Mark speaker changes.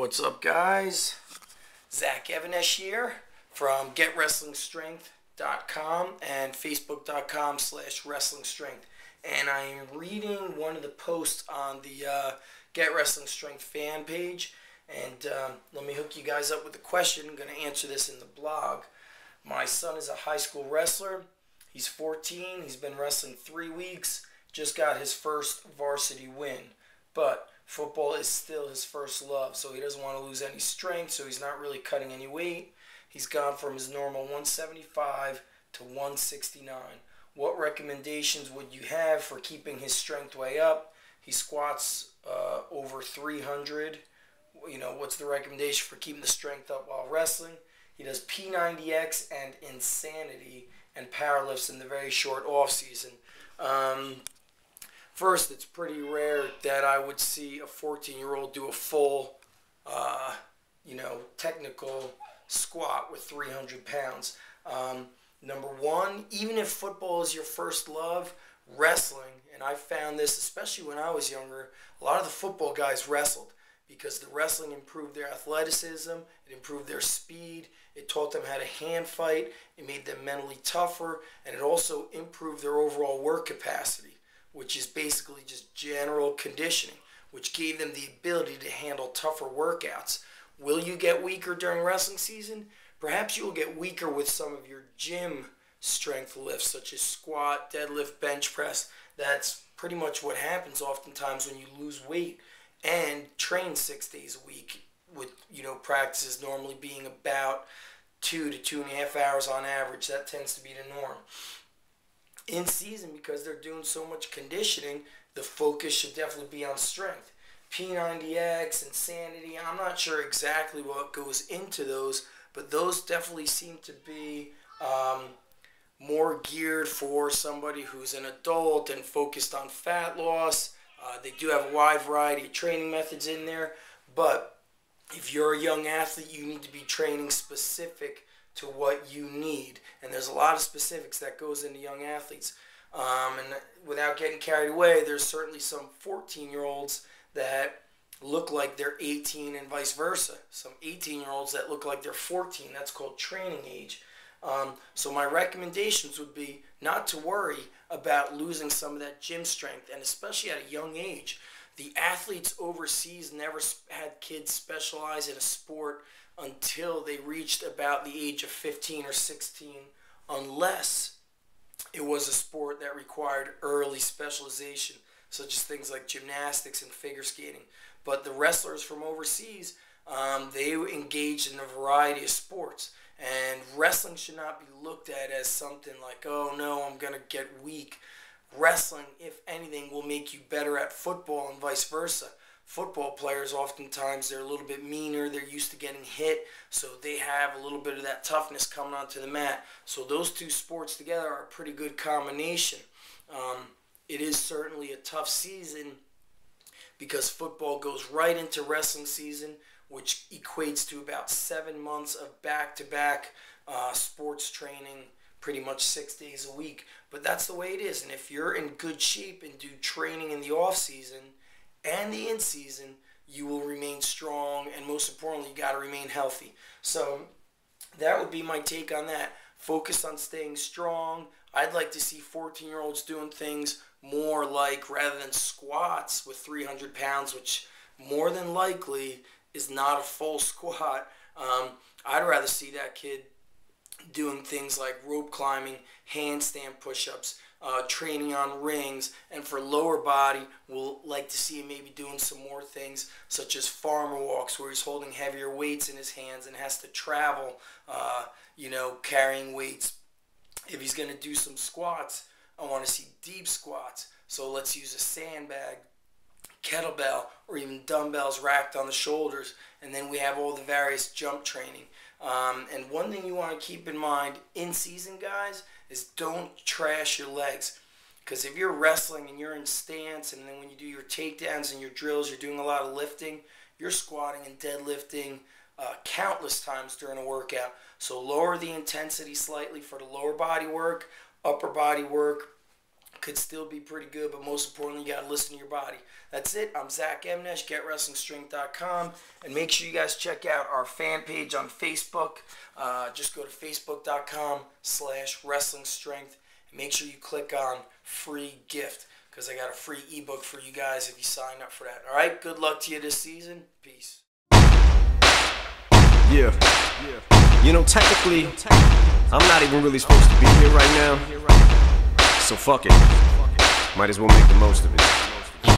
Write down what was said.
Speaker 1: What's up, guys? Zach Evanesh here from GetWrestlingStrength.com and Facebook.com/WrestlingStrength. And I am reading one of the posts on the Get Wrestling Strength fan page. And let me hook you guys up with a question. I'm going to answer this in the blog. My son is a high school wrestler. He's 14. He's been wrestling 3 weeks. Just got his first varsity win. But football is still his first love, so he doesn't want to lose any strength, so he's not really cutting any weight. He's gone from his normal 175 to 169. What recommendations would you have for keeping his strength way up? He squats over 300. What's the recommendation for keeping the strength up while wrestling? He does P90X and Insanity and powerlifts in the very short off season. First, it's pretty rare that I would see a 14-year-old do a full, technical squat with 300 pounds. Number one, even if football is your first love, wrestling, and I found this especially when I was younger, a lot of the football guys wrestled because the wrestling improved their athleticism, it improved their speed, it taught them how to hand fight, it made them mentally tougher, and it also improved their overall work capacity, which is basically just general conditioning, which gave them the ability to handle tougher workouts. Will you get weaker during wrestling season? Perhaps you'll get weaker with some of your gym strength lifts, such as squat, deadlift, bench press. That's pretty much what happens oftentimes when you lose weight and train 6 days a week, with practices normally being about 2 to 2.5 hours on average. That tends to be the norm. In season, because they're doing so much conditioning, the focus should definitely be on strength. P90X, Insanity, I'm not sure exactly what goes into those, but those definitely seem to be more geared for somebody who's an adult and focused on fat loss. They do have a wide variety of training methods in there, but if you're a young athlete, you need to be training specific to what you need, and there's a lot of specifics that goes into young athletes. And without getting carried away, there's certainly some 14-year-olds that look like they're 18 and vice versa. Some 18-year-olds that look like they're 14. That's called training age. So my recommendations would be not to worry about losing some of that gym strength, and especially at a young age. The athletes overseas never had kids specialize in a sport until they reached about the age of 15 or 16, unless it was a sport that required early specialization, such as things like gymnastics and figure skating. But the wrestlers from overseas, they engaged in a variety of sports. And wrestling should not be looked at as something like, oh no, I'm going to get weak. Wrestling, if anything, will make you better at football and vice versa. Football players, oftentimes, they're a little bit meaner. They're used to getting hit, so they have a little bit of that toughness coming onto the mat. So those two sports together are a pretty good combination. It is certainly a tough season because football goes right into wrestling season, which equates to about 7 months of back-to-back sports training, pretty much 6 days a week. But that's the way it is. And if you're in good shape and do training in the off-season and the in-season, you will remain strong, and most importantly, you got to remain healthy. So that would be my take on that. Focus on staying strong. I'd like to see 14-year-olds doing things more like, rather than squats with 300 pounds, which more than likely is not a full squat. I'd rather see that kid doing things like rope climbing, handstand push-ups, training on rings, and for lower body, we'll like to see him maybe doing some more things such as farmer walks, where he's holding heavier weights in his hands and has to travel, carrying weights. If he's going to do some squats, I want to see deep squats. So let's use a sandbag, kettlebell, or even dumbbells racked on the shoulders, and then we have all the various jump training. And one thing you want to keep in mind in season, guys, is don't trash your legs. Because if you're wrestling and you're in stance, and then when you do your takedowns and your drills, you're doing a lot of lifting, you're squatting and deadlifting countless times during a workout. So lower the intensity slightly for the lower body work, upper body work. could still be pretty good, but most importantly, you got to listen to your body. That's it. I'm Zach Emnesh, GetWrestlingStrength.com, and make sure you guys check out our fan page on Facebook. Just go to Facebook.com/WrestlingStrength, and make sure you click on free gift, because I got a free ebook for you guys if you sign up for that. All right, good luck to you this season. Peace.
Speaker 2: Yeah. You know, technically, I'm not even really supposed to be here right now. So fuck it. Might as well make the most of it.